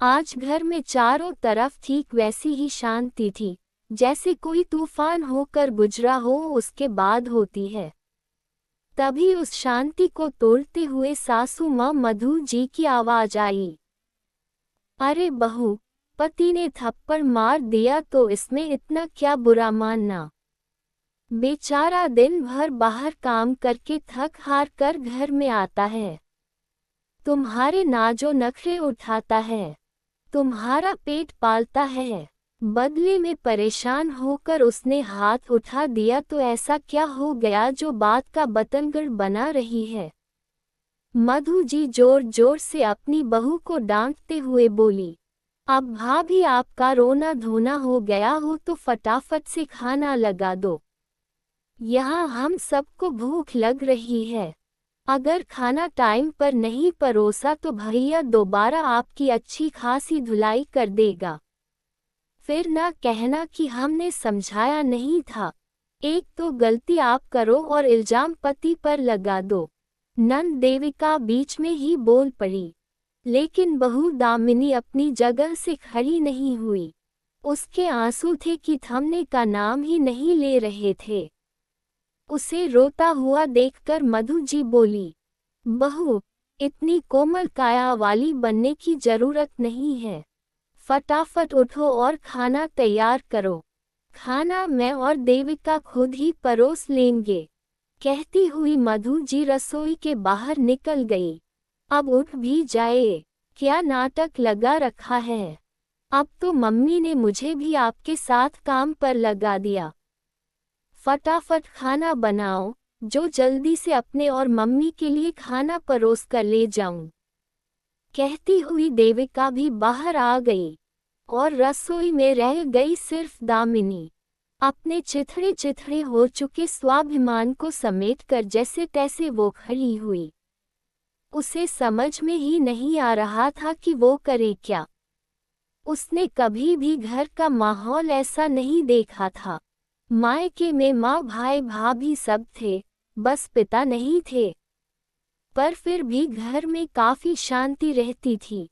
आज घर में चारों तरफ ठीक वैसी ही शांति थी, जैसे कोई तूफान होकर गुजरा हो उसके बाद होती है। तभी उस शांति को तोड़ते हुए सासू माँ मधु जी की आवाज आई। अरे बहू, पति ने थप्पड़ मार दिया तो इसमें इतना क्या बुरा मानना। बेचारा दिन भर बाहर काम करके थक हार कर घर में आता है, तुम्हारे नाजो नखरे उठाता है, तुम्हारा पेट पालता है। बदले में परेशान होकर उसने हाथ उठा दिया तो ऐसा क्या हो गया जो बात का बतंगड़ बना रही है। मधु जी जोर जोर से अपनी बहू को डांटते हुए बोली। अब भाभी आपका रोना धोना हो गया हो तो फटाफट से खाना लगा दो, यहाँ हम सबको भूख लग रही है। अगर खाना टाइम पर नहीं परोसा तो भैया दोबारा आपकी अच्छी खासी धुलाई कर देगा, फिर ना कहना कि हमने समझाया नहीं था। एक तो गलती आप करो और इल्जाम पति पर लगा दो। नंद देविका बीच में ही बोल पड़ी, लेकिन बहू दामिनी अपनी जगह से खड़ी नहीं हुई। उसके आंसू थे कि थमने का नाम ही नहीं ले रहे थे। उसे रोता हुआ देखकर मधु जी बोली, बहू, इतनी कोमल काया वाली बनने की जरूरत नहीं है। फटाफट उठो और खाना तैयार करो। खाना मैं और देविका खुद ही परोस लेंगे। कहती हुई मधु जी रसोई के बाहर निकल गई। अब उठ भी जाए, क्या नाटक लगा रखा है। अब तो मम्मी ने मुझे भी आपके साथ काम पर लगा दिया। फटाफट खाना बनाओ, जो जल्दी से अपने और मम्मी के लिए खाना परोस कर ले जाऊं। कहती हुई देविका भी बाहर आ गई और रसोई में रह गई सिर्फ दामिनी। अपने चिथड़े चिथड़े हो चुके स्वाभिमान को समेटकर जैसे तैसे वो खड़ी हुई। उसे समझ में ही नहीं आ रहा था कि वो करे क्या। उसने कभी भी घर का माहौल ऐसा नहीं देखा था। मायके में माँ भाई भाभी सब थे, बस पिता नहीं थे। पर फिर भी घर में काफी शांति रहती थी।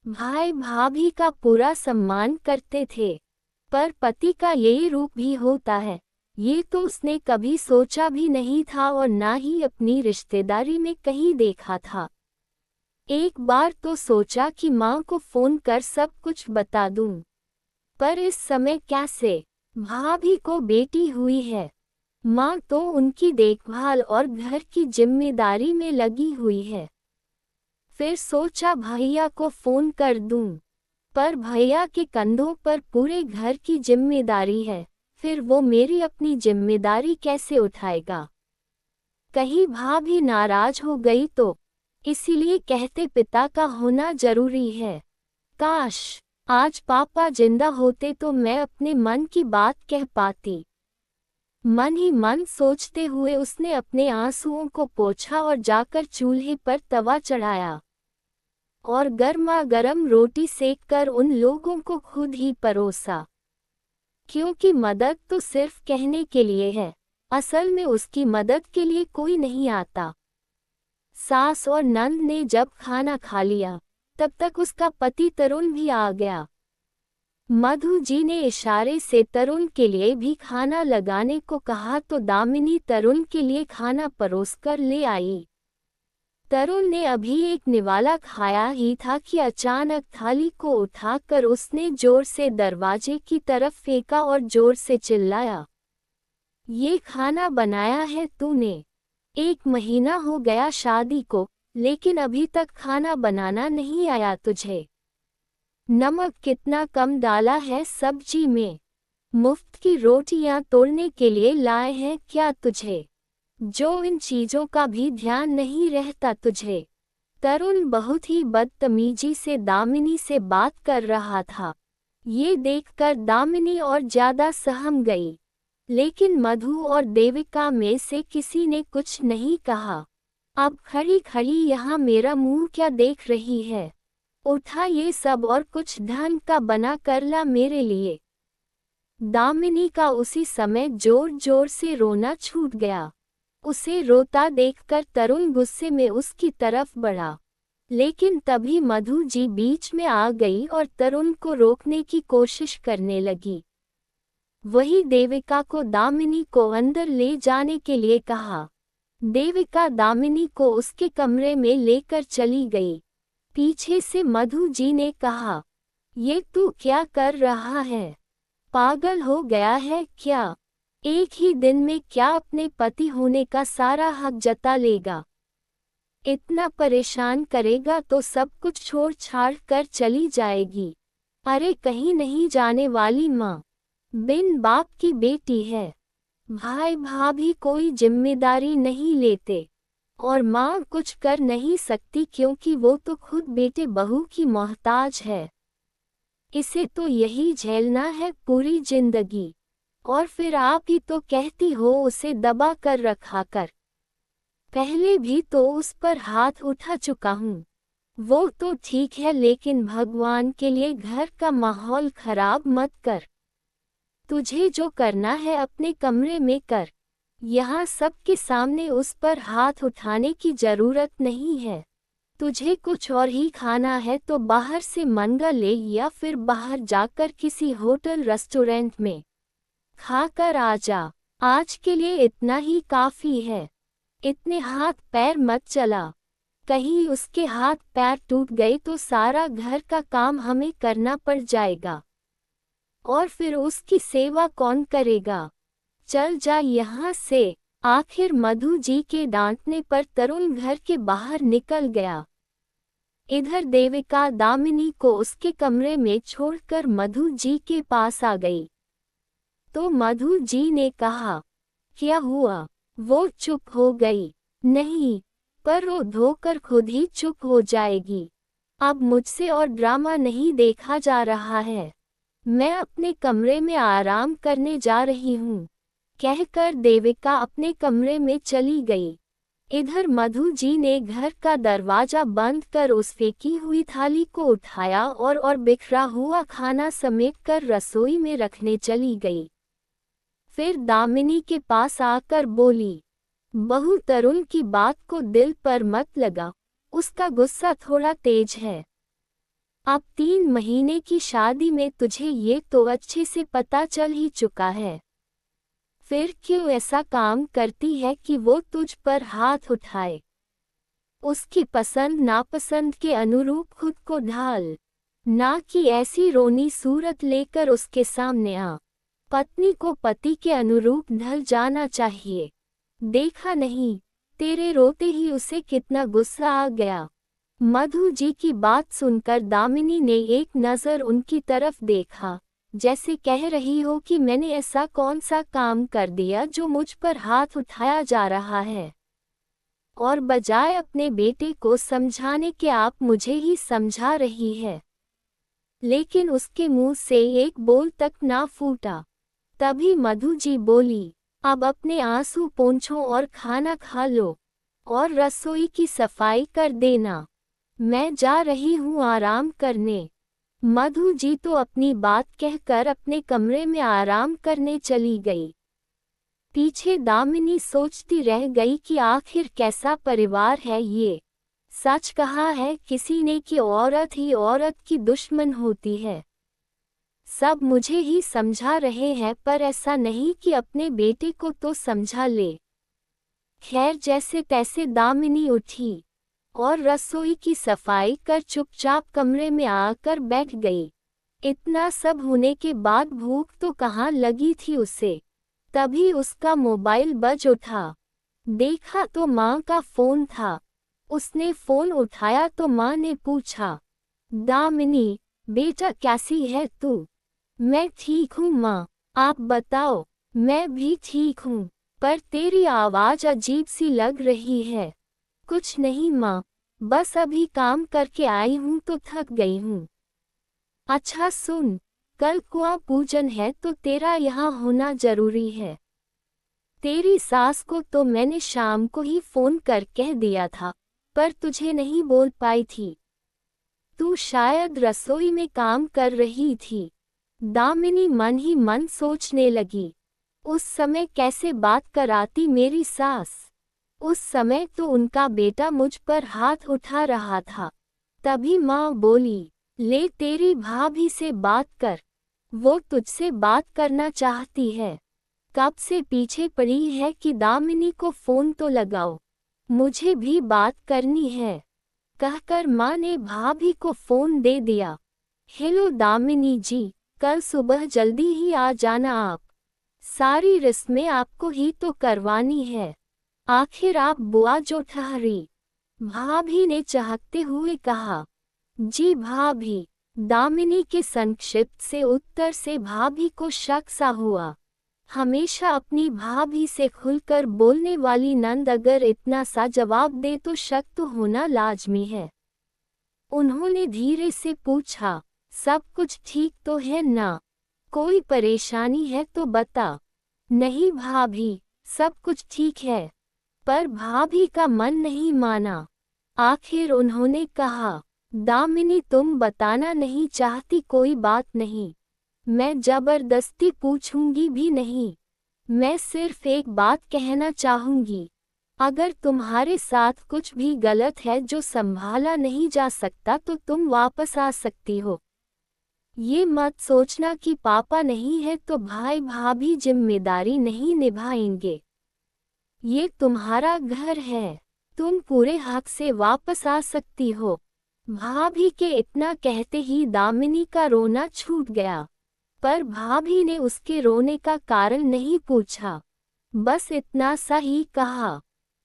भाई भाभी का पूरा सम्मान करते थे। पर पति का यही रूप भी होता है, ये तो उसने कभी सोचा भी नहीं था और ना ही अपनी रिश्तेदारी में कहीं देखा था। एक बार तो सोचा कि माँ को फोन कर सब कुछ बता दूं, पर इस समय कैसे। भाभी को बेटी हुई है, माँ तो उनकी देखभाल और घर की जिम्मेदारी में लगी हुई है। फिर सोचा भैया को फोन कर दूं, पर भैया के कंधों पर पूरे घर की जिम्मेदारी है, फिर वो मेरी अपनी जिम्मेदारी कैसे उठाएगा। कहीं भाभी नाराज हो गई तो, इसीलिए कहते पिता का होना जरूरी है। काश आज पापा जिंदा होते तो मैं अपने मन की बात कह पाती। मन ही मन सोचते हुए उसने अपने आंसुओं को पोंछा और जाकर चूल्हे पर तवा चढ़ाया और गर्मा गर्म रोटी सेककर उन लोगों को खुद ही परोसा। क्योंकि मदद तो सिर्फ कहने के लिए है, असल में उसकी मदद के लिए कोई नहीं आता। सास और नंद ने जब खाना खा लिया, तब तक उसका पति तरुण भी आ गया। मधु जी ने इशारे से तरुण के लिए भी खाना लगाने को कहा तो दामिनी तरुण के लिए खाना परोसकर ले आई। तरुण ने अभी एक निवाला खाया ही था कि अचानक थाली को उठाकर उसने जोर से दरवाजे की तरफ फेंका और जोर से चिल्लाया, ये खाना बनाया है तूने? 1 महीना हो गया शादी को, लेकिन अभी तक खाना बनाना नहीं आया तुझे। नमक कितना कम डाला है सब्जी में? मुफ्त की रोटियां तोड़ने के लिए लाए हैं क्या तुझे, जो इन चीजों का भी ध्यान नहीं रहता तुझे। तरुण बहुत ही बदतमीजी से दामिनी से बात कर रहा था। ये देखकर दामिनी और ज्यादा सहम गई, लेकिन मधु और देविका में से किसी ने कुछ नहीं कहा। अब खड़ी खड़ी यहाँ मेरा मुंह क्या देख रही है? उठा ये सब और कुछ ढंग का बना कर ला मेरे लिए। दामिनी का उसी समय जोर जोर से रोना छूट गया। उसे रोता देखकर तरुण गुस्से में उसकी तरफ बढ़ा लेकिन तभी मधु जी बीच में आ गई और तरुण को रोकने की कोशिश करने लगी। वही देविका को दामिनी को अंदर ले जाने के लिए कहा। देविका दामिनी को उसके कमरे में लेकर चली गई। पीछे से मधु जी ने कहा, ये तू क्या कर रहा है? पागल हो गया है क्या? एक ही दिन में क्या अपने पति होने का सारा हक जता लेगा? इतना परेशान करेगा तो सब कुछ छोड़ छाड़ कर चली जाएगी। अरे कहीं नहीं जाने वाली माँ, बिन बाप की बेटी है। भाई भाभी कोई जिम्मेदारी नहीं लेते और माँ कुछ कर नहीं सकती क्योंकि वो तो खुद बेटे बहू की मोहताज है। इसे तो यही झेलना है पूरी जिंदगी। और फिर आप ही तो कहती हो उसे दबा कर रखा कर। पहले भी तो उस पर हाथ उठा चुका हूँ। वो तो ठीक है लेकिन भगवान के लिए घर का माहौल खराब मत कर। तुझे जो करना है अपने कमरे में कर। यहाँ सबके सामने उस पर हाथ उठाने की जरूरत नहीं है। तुझे कुछ और ही खाना है तो बाहर से मंगा ले या फिर बाहर जाकर किसी होटल रेस्टोरेंट में खाकर आ जा। आज के लिए इतना ही काफी है। इतने हाथ पैर मत चला। कहीं उसके हाथ पैर टूट गए तो सारा घर का काम हमें करना पड़ जाएगा और फिर उसकी सेवा कौन करेगा? चल जा यहाँ से। आखिर मधु जी के डांटने पर तरुण घर के बाहर निकल गया। इधर देविका दामिनी को उसके कमरे में छोड़कर मधु जी के पास आ गई। तो मधु जी ने कहा, क्या हुआ? वो चुप हो गई। नहीं, पर रो धोकर खुद ही चुप हो जाएगी। अब मुझसे और ड्रामा नहीं देखा जा रहा है। मैं अपने कमरे में आराम करने जा रही हूँ, कहकर देविका अपने कमरे में चली गई। इधर मधु जी ने घर का दरवाजा बंद कर उस फेंकी हुई थाली को उठाया और बिखरा हुआ खाना समेटकर रसोई में रखने चली गई। फिर दामिनी के पास आकर बोली, बहू तरुण की बात को दिल पर मत लगा, उसका गुस्सा थोड़ा तेज है। अब 3 महीने की शादी में तुझे ये तो अच्छे से पता चल ही चुका है। फिर क्यों ऐसा काम करती है कि वो तुझ पर हाथ उठाए? उसकी पसंद नापसंद के अनुरूप खुद को ढाल, ना कि ऐसी रोनी सूरत लेकर उसके सामने आ। पत्नी को पति के अनुरूप ढल जाना चाहिए। देखा नहीं, तेरे रोते ही उसे कितना गुस्सा आ गया। मधु जी की बात सुनकर दामिनी ने एक नज़र उनकी तरफ देखा, जैसे कह रही हो कि मैंने ऐसा कौन सा काम कर दिया जो मुझ पर हाथ उठाया जा रहा है। और बजाय अपने बेटे को समझाने के आप मुझे ही समझा रही है। लेकिन उसके मुंह से एक बोल तक ना फूटा। तभी मधु जी बोली, अब अपने आंसू पोंछो और खाना खा लो और रसोई की सफाई कर देना। मैं जा रही हूँ आराम करने। मधु जी तो अपनी बात कहकर अपने कमरे में आराम करने चली गई। पीछे दामिनी सोचती रह गई कि आखिर कैसा परिवार है ये। सच कहा है किसी ने कि औरत ही औरत की दुश्मन होती है। सब मुझे ही समझा रहे हैं पर ऐसा नहीं कि अपने बेटे को तो समझा ले। खैर जैसे तैसे दामिनी उठी और रसोई की सफाई कर चुपचाप कमरे में आकर बैठ गई। इतना सब होने के बाद भूख तो कहाँ लगी थी उसे। तभी उसका मोबाइल बज उठा। देखा तो माँ का फोन था। उसने फोन उठाया तो माँ ने पूछा, दामिनी बेटा कैसी है तू? मैं ठीक हूँ माँ, आप बताओ? मैं भी ठीक हूँ, पर तेरी आवाज़ अजीब सी लग रही है। कुछ नहीं माँ, बस अभी काम करके आई हूँ तो थक गई हूँ। अच्छा सुन, कल कुआं पूजन है तो तेरा यहाँ होना जरूरी है। तेरी सास को तो मैंने शाम को ही फोन कर कह दिया था, पर तुझे नहीं बोल पाई थी। तू शायद रसोई में काम कर रही थी। दामिनी मन ही मन सोचने लगी, उस समय कैसे बात कराती मेरी सास। उस समय तो उनका बेटा मुझ पर हाथ उठा रहा था। तभी माँ बोली, ले तेरी भाभी से बात कर, वो तुझसे बात करना चाहती है। कब से पीछे पड़ी है कि दामिनी को फोन तो लगाओ, मुझे भी बात करनी है। कहकर माँ ने भाभी को फोन दे दिया। हेलो दामिनी जी, कल सुबह जल्दी ही आ जाना आप, सारी रस्में आपको ही तो करवानी है, आखिर आप बुआ जो ठहरी। भाभी ने चहकते हुए कहा। जी भाभी। दामिनी के संक्षिप्त से उत्तर से भाभी को शक सा हुआ। हमेशा अपनी भाभी से खुलकर बोलने वाली नंद अगर इतना सा जवाब दे तो शक तो होना लाजमी है। उन्होंने धीरे से पूछा, सब कुछ ठीक तो है ना? कोई परेशानी है तो बता। नहीं भाभी, सब कुछ ठीक है। पर भाभी का मन नहीं माना। आखिर उन्होंने कहा, दामिनी तुम बताना नहीं चाहती कोई बात नहीं, मैं जबरदस्ती पूछूंगी भी नहीं। मैं सिर्फ एक बात कहना चाहूंगी, अगर तुम्हारे साथ कुछ भी गलत है जो संभाला नहीं जा सकता तो तुम वापस आ सकती हो। ये मत सोचना कि पापा नहीं है तो भाई भाभी जिम्मेदारी नहीं निभाएंगे। ये तुम्हारा घर है, तुम पूरे हक से वापस आ सकती हो। भाभी के इतना कहते ही दामिनी का रोना छूट गया, पर भाभी ने उसके रोने का कारण नहीं पूछा, बस इतना सा ही कहा,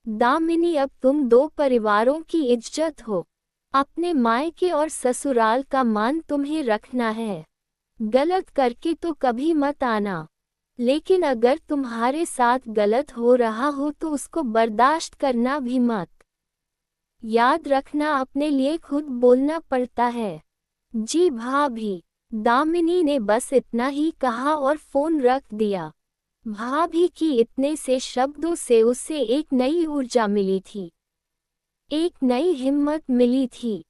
दामिनी अब तुम दो परिवारों की इज्जत हो, अपने मायके और ससुराल का मान तुम्हें रखना है। गलत करके तो कभी मत आना, लेकिन अगर तुम्हारे साथ गलत हो रहा हो तो उसको बर्दाश्त करना भी मत। याद रखना अपने लिए खुद बोलना पड़ता है। जी भाभी। दामिनी ने बस इतना ही कहा और फोन रख दिया। भाभी की इतने से शब्दों से उसे एक नई ऊर्जा मिली थी, एक नई हिम्मत मिली थी।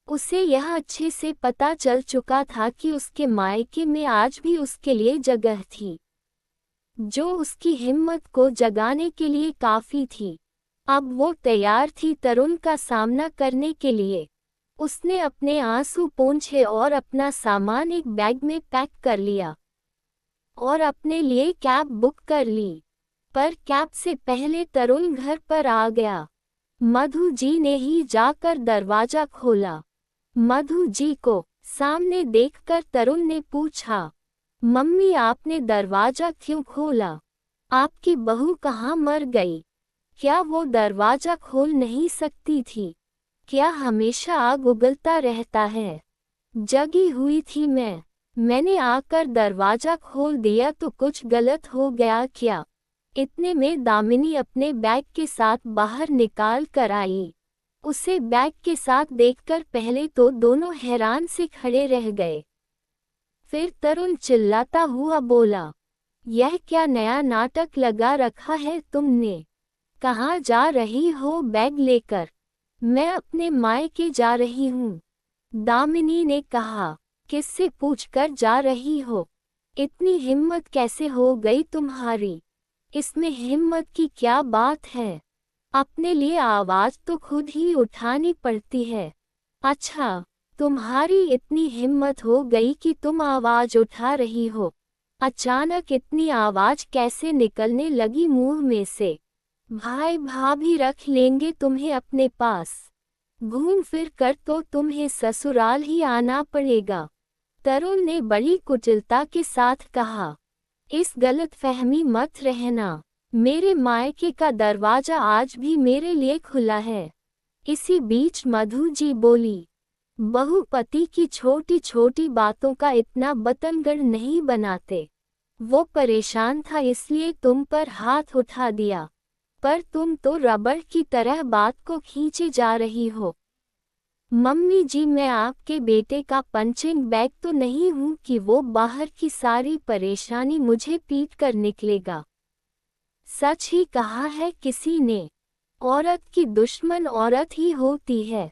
उसे यह अच्छे से पता चल चुका था कि उसके मायके में आज भी उसके लिए जगह थी, जो उसकी हिम्मत को जगाने के लिए काफी थी। अब वो तैयार थी तरुण का सामना करने के लिए। उसने अपने आंसू पोंछे और अपना सामान एक बैग में पैक कर लिया और अपने लिए कैब बुक कर ली। पर कैब से पहले तरुण घर पर आ गया। मधु जी ने ही जाकर दरवाजा खोला। मधु जी को सामने देखकर तरुण ने पूछा, मम्मी आपने दरवाजा क्यों खोला? आपकी बहू कहाँ मर गई? क्या वो दरवाजा खोल नहीं सकती थी? क्या हमेशा आग उगलता रहता है? जगी हुई थी मैंने आकर दरवाजा खोल दिया तो कुछ गलत हो गया क्या? इतने में दामिनी अपने बैग के साथ बाहर निकाल कर आई। उसे बैग के साथ देखकर पहले तो दोनों हैरान से खड़े रह गए। फिर तरुण चिल्लाता हुआ बोला, यह क्या नया नाटक लगा रखा है तुमने? कहाँ जा रही हो बैग लेकर? मैं अपने मायके जा रही हूँ। दामिनी ने कहा, किससे पूछकर जा रही हो? इतनी हिम्मत कैसे हो गई तुम्हारी? इसमें हिम्मत की क्या बात है? अपने लिए आवाज तो खुद ही उठानी पड़ती है। अच्छा, तुम्हारी इतनी हिम्मत हो गई कि तुम आवाज उठा रही हो। अचानक इतनी आवाज कैसे निकलने लगी मुंह में से? भाई भाभी रख लेंगे तुम्हें अपने पास, घूम फिर कर तो तुम्हें ससुराल ही आना पड़ेगा। तरुण ने बड़ी कुटिलता के साथ कहा, इस गलतफहमी मत रहना, मेरे मायके का दरवाजा आज भी मेरे लिए खुला है। इसी बीच मधु जी बोली, बहू पति की छोटी छोटी बातों का इतना बतंगड़ नहीं बनाते। वो परेशान था इसलिए तुम पर हाथ उठा दिया, पर तुम तो रबड़ की तरह बात को खींचे जा रही हो। मम्मी जी, मैं आपके बेटे का पंचिंग बैग तो नहीं हूँ कि वो बाहर की सारी परेशानी मुझे पीट कर निकलेगा। सच ही कहा है किसी ने, औरत की दुश्मन औरत ही होती है।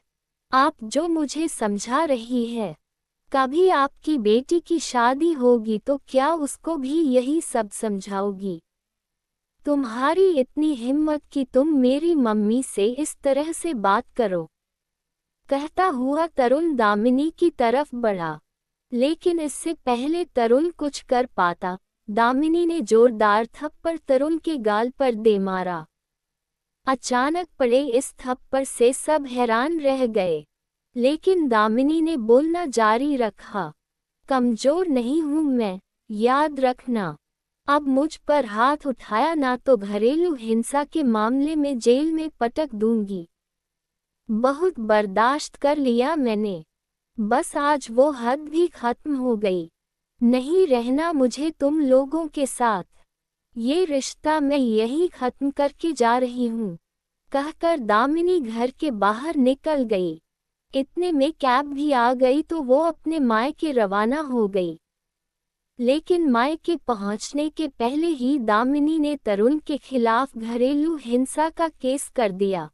आप जो मुझे समझा रही है, कभी आपकी बेटी की शादी होगी तो क्या उसको भी यही सब समझाओगी? तुम्हारी इतनी हिम्मत कि तुम मेरी मम्मी से इस तरह से बात करो। कहता हुआ तरुण दामिनी की तरफ बढ़ा, लेकिन इससे पहले तरुण कुछ कर पाता, दामिनी ने जोरदार थप्पड़ तरुण के गाल पर दे मारा। अचानक पड़े इस थप्पड़ से सब हैरान रह गए, लेकिन दामिनी ने बोलना जारी रखा, कमजोर नहीं हूं मैं, याद रखना। अब मुझ पर हाथ उठाया ना तो घरेलू हिंसा के मामले में जेल में पटक दूंगी। बहुत बर्दाश्त कर लिया मैंने, बस आज वो हद भी खत्म हो गई। नहीं रहना मुझे तुम लोगों के साथ, ये रिश्ता मैं यही खत्म करके जा रही हूँ, कहकर दामिनी घर के बाहर निकल गई। इतने में कैब भी आ गई तो वो अपने मायके रवाना हो गई। लेकिन मायके पहुंचने के पहले ही दामिनी ने तरुण के खिलाफ घरेलू हिंसा का केस कर दिया।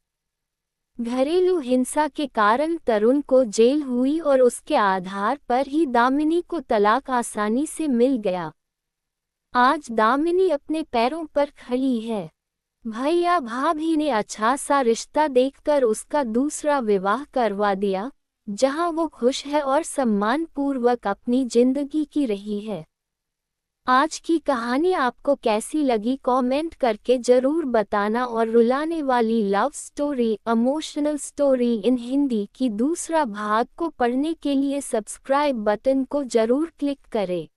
घरेलू हिंसा के कारण तरुण को जेल हुई और उसके आधार पर ही दामिनी को तलाक आसानी से मिल गया। आज दामिनी अपने पैरों पर खड़ी है। भैया भाभी ने अच्छा सा रिश्ता देखकर उसका दूसरा विवाह करवा दिया, जहां वो खुश है और सम्मानपूर्वक अपनी जिंदगी की रही है। आज की कहानी आपको कैसी लगी कमेंट करके जरूर बताना और रुलाने वाली love story emotional story in Hindi की दूसरा भाग को पढ़ने के लिए सब्सक्राइब बटन को जरूर क्लिक करें।